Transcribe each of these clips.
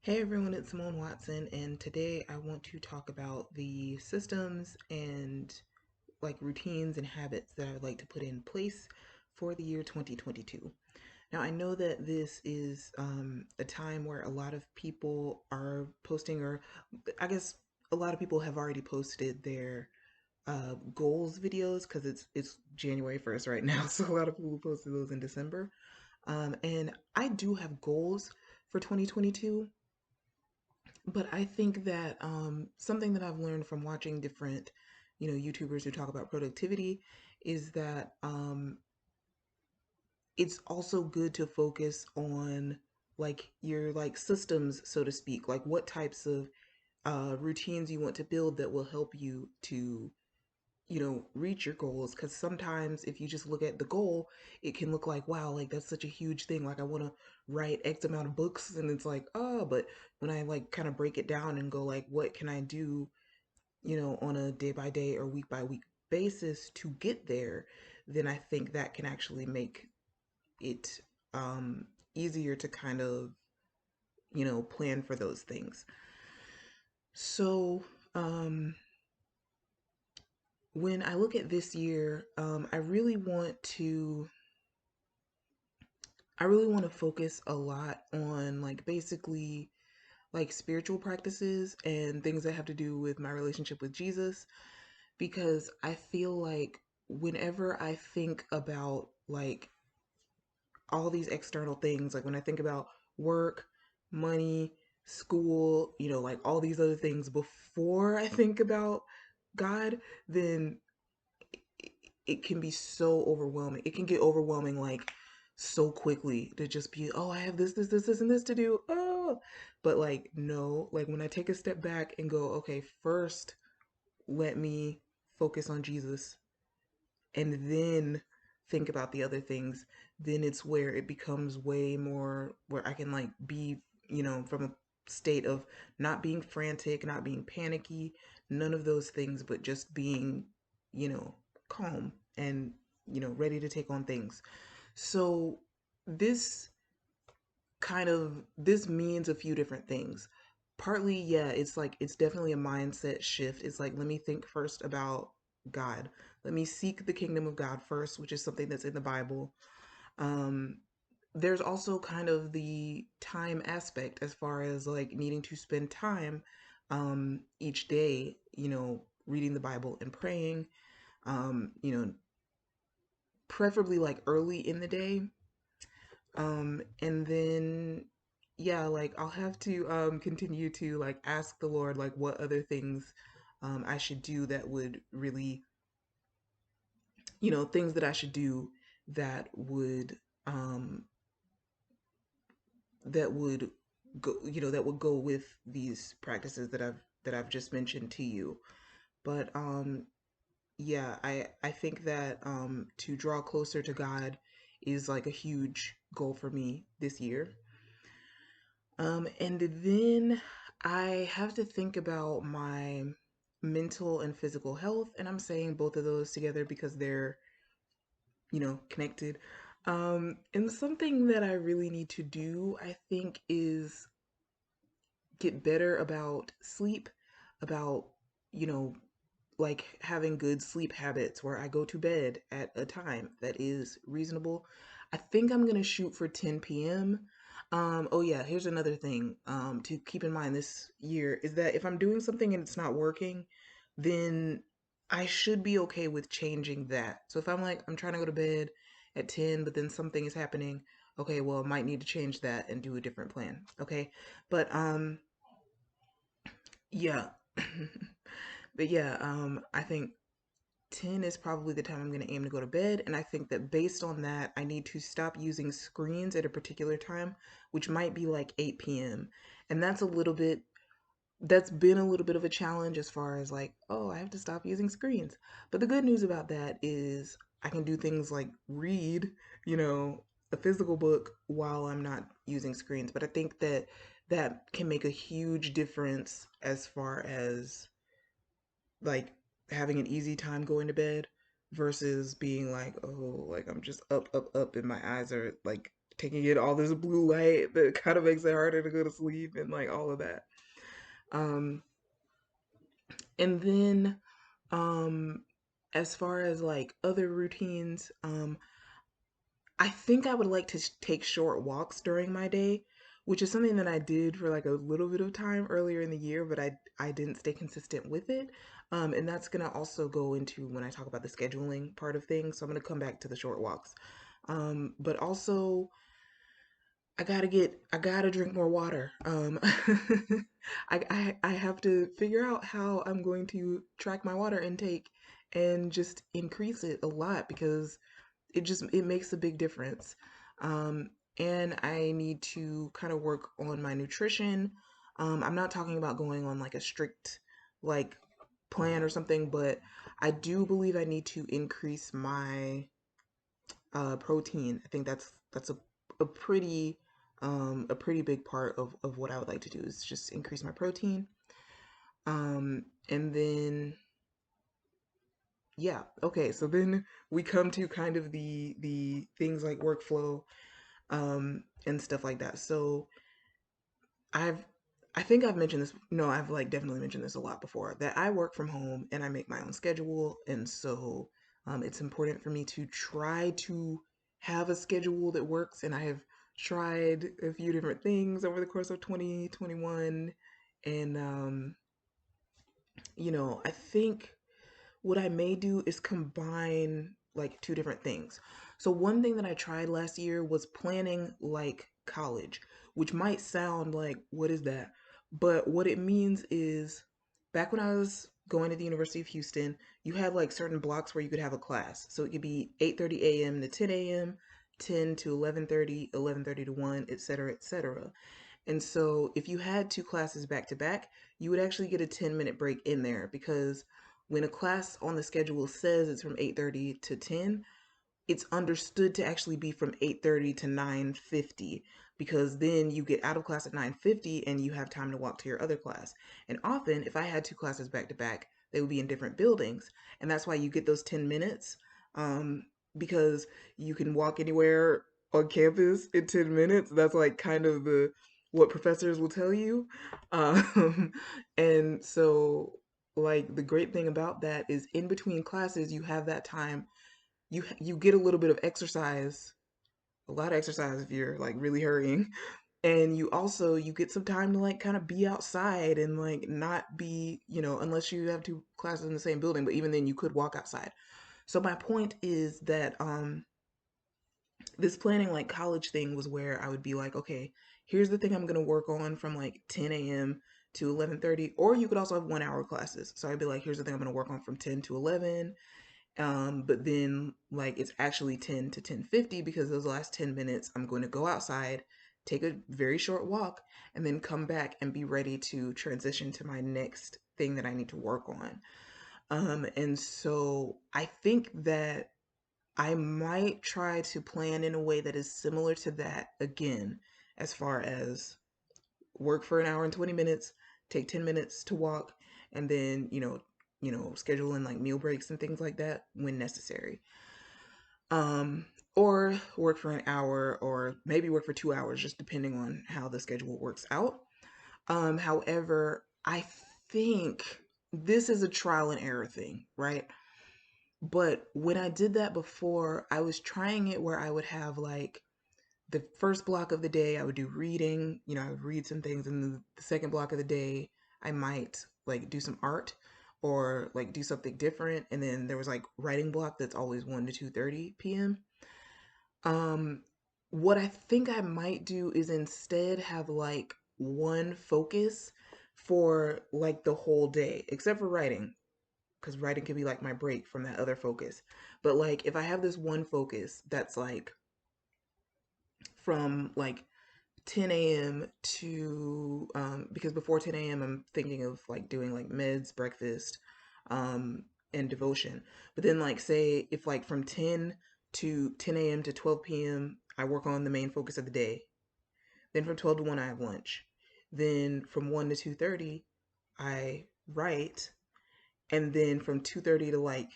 Hey everyone, it's Simone Watson, and today I want to talk about the systems and routines and habits that I would like to put in place for the year 2022. Now, I know that this is a time where a lot of people are posting, or I guess a lot of people have already posted their goals videos because it's January 1st right now, so a lot of people posted those in December. And I do have goals for 2022. But I think that something that I've learned from watching different, YouTubers who talk about productivity is that it's also good to focus on your systems, so to speak, like what types of routines you want to build that will help you to reach your goals. Because sometimes if you just look at the goal, it can look like, wow, like that's such a huge thing, like I want to write X amount of books, and it's like, oh, but when I like kind of break it down and go like, what can I do, on a day by day or week by week basis to get there, then I think that can actually make it easier to kind of plan for those things. So um when I look at this year, I really want to focus a lot on like basically like spiritual practices and things that have to do with my relationship with Jesus, because I feel like whenever I think about like all these external things, like when I think about work, money, school, like all these other things before I think about God, then it can be so overwhelming. It can get overwhelming like so quickly to just be, oh, I have this, and this to do. Oh, but like, no, like when I take a step back and go, okay, first, let me focus on Jesus and then think about the other things, then it's where it becomes way more where I can like be, from a state of not being frantic, not being panicky, none of those things, but just being, you know, calm and, ready to take on things. So this this means a few different things. Partly, yeah, it's like it's definitely a mindset shift. It's like, let me think first about God. Let me seek the kingdom of God first, which is something that's in the Bible. um there's also kind of the time aspect, as far as like needing to spend time each day, reading the Bible and praying, preferably like early in the day. And then yeah, like I'll have to continue to like ask the Lord like what other things I should do that would really, things that I should do that would um that would that would go with these practices that I've just mentioned to you. But yeah, I think that to draw closer to God is like a huge goal for me this year. And then I have to think about my mental and physical health, and I'm saying both of those together because they're, connected. And something that I really need to do, I think, is get better about sleep, about, you know, like having good sleep habits where I go to bed at a time that is reasonable. I think I'm gonna shoot for 10 p.m. Oh yeah, here's another thing to keep in mind this year is that if I'm doing something and it's not working, then I should be okay with changing that. So if I'm like I'm trying to go to bed at 10, but then something is happening, okay, well, I might need to change that and do a different plan. Okay, but yeah. But yeah, I think 10 is probably the time I'm going to aim to go to bed. And I think that based on that, I need to stop using screens at a particular time, which might be like 8 p.m. And that's been a little bit of a challenge as far as like, oh, I have to stop using screens. But the good news about that is I can do things like read, you know, a physical book while I'm not using screens. But I think that that can make a huge difference as far as like having an easy time going to bed versus being like, oh, like I'm just up, and my eyes are like taking in all this blue light that kind of makes it harder to go to sleep and like all of that. Um, and then um, as far as like other routines, I think I would like to take short walks during my day, which is something that I did for like a little bit of time earlier in the year, but I didn't stay consistent with it. And that's gonna also go into when I talk about the scheduling part of things. So I'm gonna come back to the short walks. But also I gotta drink more water. I have to figure out how I'm going to track my water intake and just increase it a lot because it makes a big difference. Um, and I need to kind of work on my nutrition. I'm not talking about going on like a strict like plan or something, but I do believe I need to increase my protein. I think that's a pretty a pretty big part of what I would like to do is just increase my protein. And then yeah, okay. So then we come to kind of the things like workflow and stuff like that. So I've I think I've mentioned this. No, I've like definitely mentioned this a lot before that I work from home and I make my own schedule, and so it's important for me to try to have a schedule that works. And I have tried a few different things over the course of 2021, and I think what I may do is combine like two different things. So one thing that I tried last year was planning like college, which might sound like what is that? But what it means is back when I was going to the University of Houston, you had like certain blocks where you could have a class. So it could be 8:30 a.m. to 10 a.m., 10 to 11:30, 11:30 to 1, etc., etc. And so if you had two classes back to back, you would actually get a 10-minute break in there because when a class on the schedule says it's from 8:30 to 10, it's understood to actually be from 8:30 to 9:50 because then you get out of class at 9:50 and you have time to walk to your other class. And often if I had two classes back to back, they would be in different buildings, and that's why you get those 10 minutes because you can walk anywhere on campus in 10 minutes. That's like kind of the what professors will tell you. Um, and so like the great thing about that is in between classes you have that time, you get a little bit of exercise, a lot of exercise if you're like really hurrying, and you get some time to like kind of be outside and like not be, unless you have two classes in the same building, but even then you could walk outside. So my point is that this planning like college thing was where I would be like, okay, here's the thing I'm going to work on from like 10 a.m. to 11:30, or you could also have 1 hour classes. So I'd be like, here's the thing I'm going to work on from 10 to 11. But then like it's actually 10 to 10:50 because those last 10 minutes I'm going to go outside, take a very short walk, and then come back and be ready to transition to my next thing that I need to work on. And so I think that I might try to plan in a way that is similar to that again, as far as work for an hour and 20 minutes, take 10 minutes to walk, and then, schedule in like meal breaks and things like that when necessary. Or work for an hour or maybe work for 2 hours, just depending on how the schedule works out. However, I think this is a trial and error thing, right? But when I did that before, I was trying it where I would have like the first block of the day I would do reading, I would read some things, and the second block of the day I might like do some art or like do something different, and then there was like writing block that's always 1 to 2:30 p.m. Um what I think I might do is instead have like one focus for like the whole day, except for writing, because writing can be like my break from that other focus. But like if I have this one focus that's like from like 10 a.m. to because before 10 a.m. I'm thinking of like doing like meds, breakfast, and devotion. But then like say if like from 10 to 10 a.m. to 12 p.m. I work on the main focus of the day. Then from 12 to 1 I have lunch. Then from 1 to 2:30 I write, and then from 2:30 to like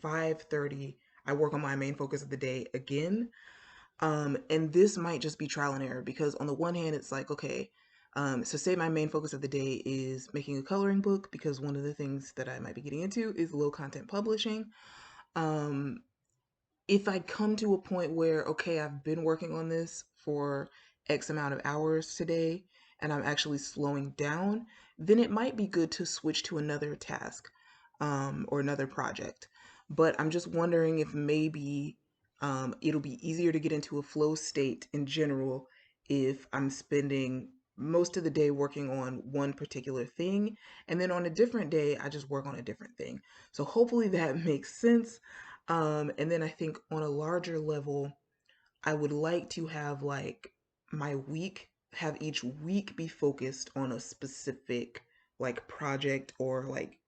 5:30 I work on my main focus of the day again. And this might just be trial and error because on the one hand, it's like, okay, so say my main focus of the day is making a coloring book because one of the things that I might be getting into is low content publishing. Um, if I come to a point where, okay, I've been working on this for X amount of hours today and I'm actually slowing down, then it might be good to switch to another task or another project. But I'm just wondering if maybe it'll be easier to get into a flow state in general if I'm spending most of the day working on one particular thing and then on a different day I just work on a different thing. So hopefully that makes sense. And then I think on a larger level, I would like to have like my week, have each week be focused on a specific like project or like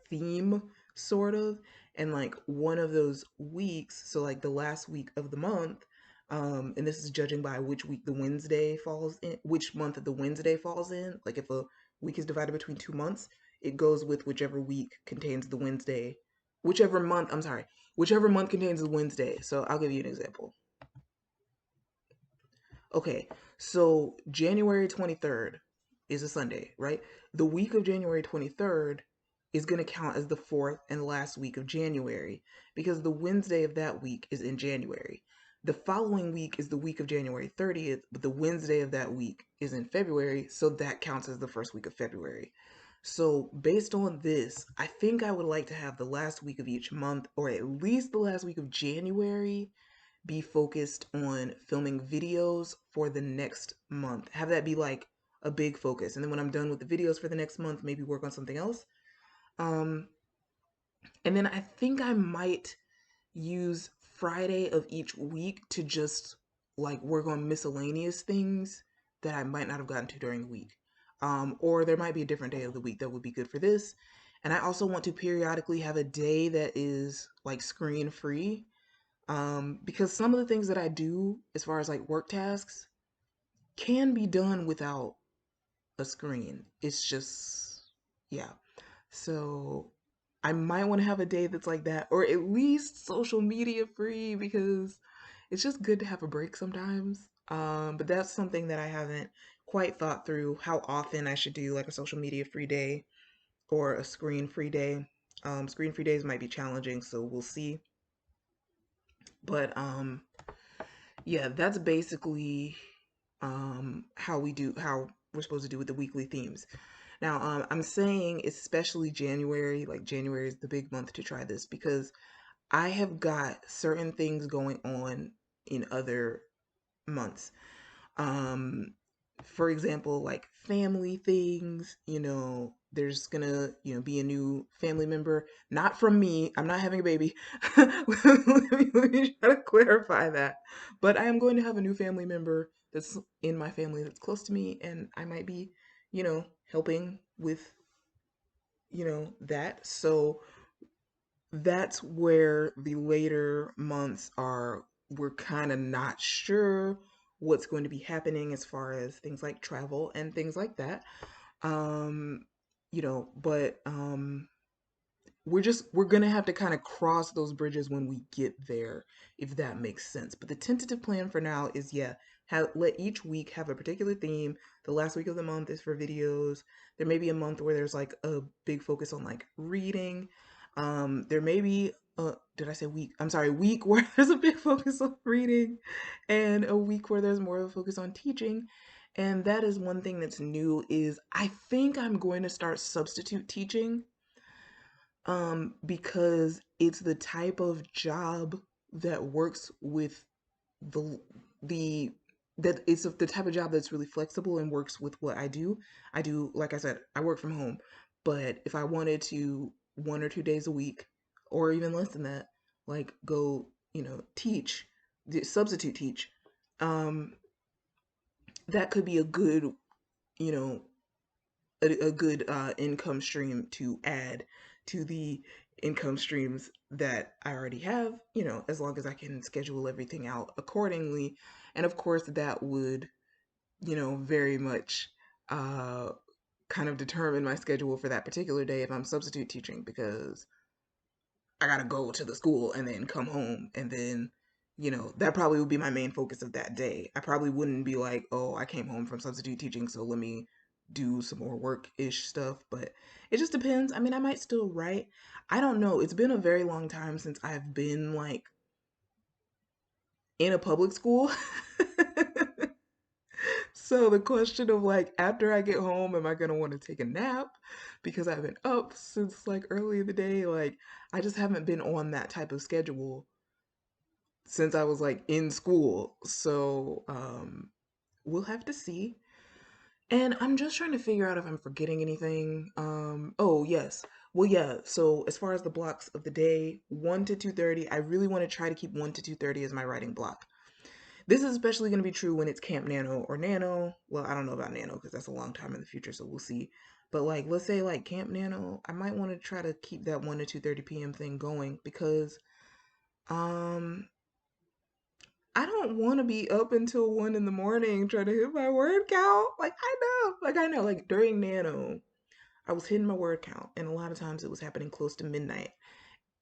theme, sort of. And like one of those weeks, so like the last week of the month, and this is judging by which week the Wednesday falls in, which month the Wednesday falls in. Like if a week is divided between 2 months, it goes with whichever week contains the Wednesday, whichever month, I'm sorry, whichever month contains the Wednesday. So I'll give you an example. Okay, so January 23rd is a Sunday, right? The week of January 23rd is going to count as the fourth and last week of January because the Wednesday of that week is in January. The following week is the week of January 30th, but the Wednesday of that week is in February, so that counts as the first week of February. So, based on this, I think I would like to have the last week of each month, or at least the last week of January, be focused on filming videos for the next month. Have that be like a big focus. And then when I'm done with the videos for the next month, maybe work on something else. Um, and then I think I might use Friday of each week to just like work on miscellaneous things that I might not have gotten to during the week. Or there might be a different day of the week that would be good for this. And I also want to periodically have a day that is like screen free, because some of the things that I do as far as like work tasks can be done without a screen. It's just, yeah. So I might want to have a day that's like that, or at least social media free, because it's just good to have a break sometimes. But that's something that I haven't quite thought through how often I should do like a social media free day or a screen free day. Screen free days might be challenging, so we'll see. But yeah, that's basically how we're supposed to do with the weekly themes. Now, I'm saying especially January, like January is the big month to try this because I have got certain things going on in other months. Um, for example, like family things, there's gonna, be a new family member, not from me. I'm not having a baby. Let me try to clarify that. But I am going to have a new family member that's in my family that's close to me, and I might be, helping with, that. So that's where the later months are. We're kind of not sure what's going to be happening as far as things like travel and things like that. Um, but we're gonna have to kind of cross those bridges when we get there, if that makes sense. But the tentative plan for now is, yeah, let each week have a particular theme. The last week of the month is for videos. There may be a month where there's like a big focus on like reading. There may be did I say week? I'm sorry, week where there's a big focus on reading, and a week where there's more of a focus on teaching. And that is one thing that's new is I think I'm going to start substitute teaching, because it's the type of job that works with the the that it's the type of job that's really flexible and works with what I do. I do, like I said, I work from home, but if I wanted to 1 or 2 days a week, or even less than that, like go, teach, substitute teach, um, that could be a good, you know, a good income stream to add to the income streams that I already have, as long as I can schedule everything out accordingly. And of course, that would, very much uh, kind of determine my schedule for that particular day if I'm substitute teaching, because I got to go to the school and then come home and then, that probably would be my main focus of that day. I probably wouldn't be like, oh, I came home from substitute teaching, so let me do some more work-ish stuff. But it just depends. I mean, I might still write. I don't know. It's been a very long time since I've been like in a public school. So the question of like after I get home, am I gonna want to take a nap because I've been up since like early in the day? Like I just haven't been on that type of schedule since I was like in school. So we'll have to see. And I'm just trying to figure out if I'm forgetting anything. Oh yes. Well, yeah. So as far as the blocks of the day, 1 to 2:30, I really want to try to keep 1 to 2:30 as my writing block. This is especially going to be true when it's Camp Nano or Nano. Well, I don't know about Nano because that's a long time in the future, so we'll see. But like, let's say like Camp Nano, I might want to try to keep that 1 to 2:30 p.m. thing going because um I don't want to be up until 1 in the morning trying to hit my word count. Like during Nano, I was hitting my word count, and a lot of times it was happening close to midnight.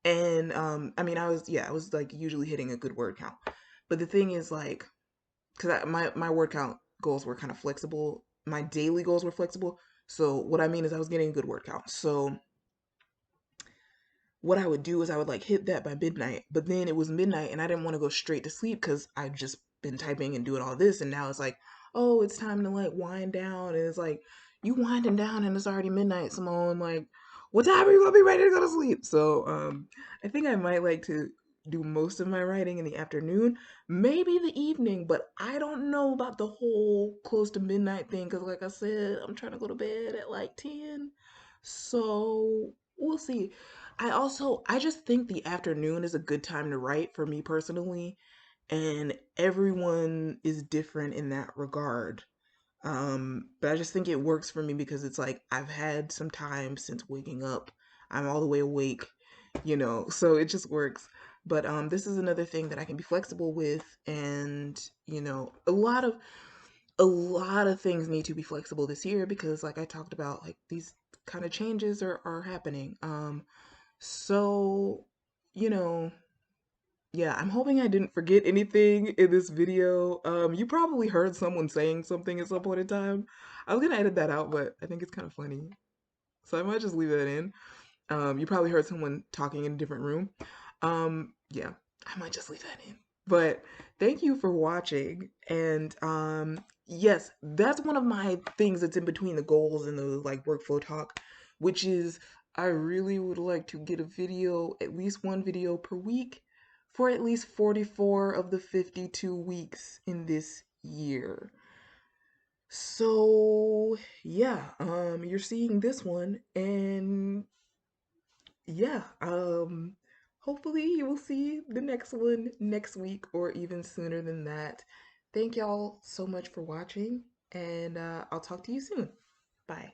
And I mean, I was like usually hitting a good word count. But the thing is, like, because my word count goals were kind of flexible. My daily goals were flexible. So what I mean is, I was getting a good word count. So what I would do is I would like hit that by midnight, but then it was midnight and I didn't want to go straight to sleep because I'd just been typing and doing all this. And now it's like, oh, it's time to like wind down. And it's like, you winding down and it's already midnight, Simone. Like, what time are you gonna be ready to go to sleep? So I think I might like to do most of my writing in the afternoon, maybe the evening, but I don't know about the whole close to midnight thing because like I said, I'm trying to go to bed at like 10. So we'll see. I just think the afternoon is a good time to write for me personally, and everyone is different in that regard. But I just think it works for me because it's like I've had some time since waking up. I'm all the way awake, so it just works. But this is another thing that I can be flexible with, and a lot of things need to be flexible this year because, like I talked about, like these kind of changes are happening. So, you know, yeah, I'm hoping I didn't forget anything in this video. You probably heard someone saying something at some point in time. I was gonna edit that out, but I think it's kind of funny. So I might just leave that in. You probably heard someone talking in a different room. Yeah, I might just leave that in. But thank you for watching. And yes, that's one of my things that's in between the goals and the like workflow talk, which is I really would like to get a video, at least one video per week for at least 44 of the 52 weeks in this year. So, yeah, you're seeing this one and yeah, hopefully you will see the next one next week or even sooner than that. Thank y'all so much for watching, and I'll talk to you soon. Bye.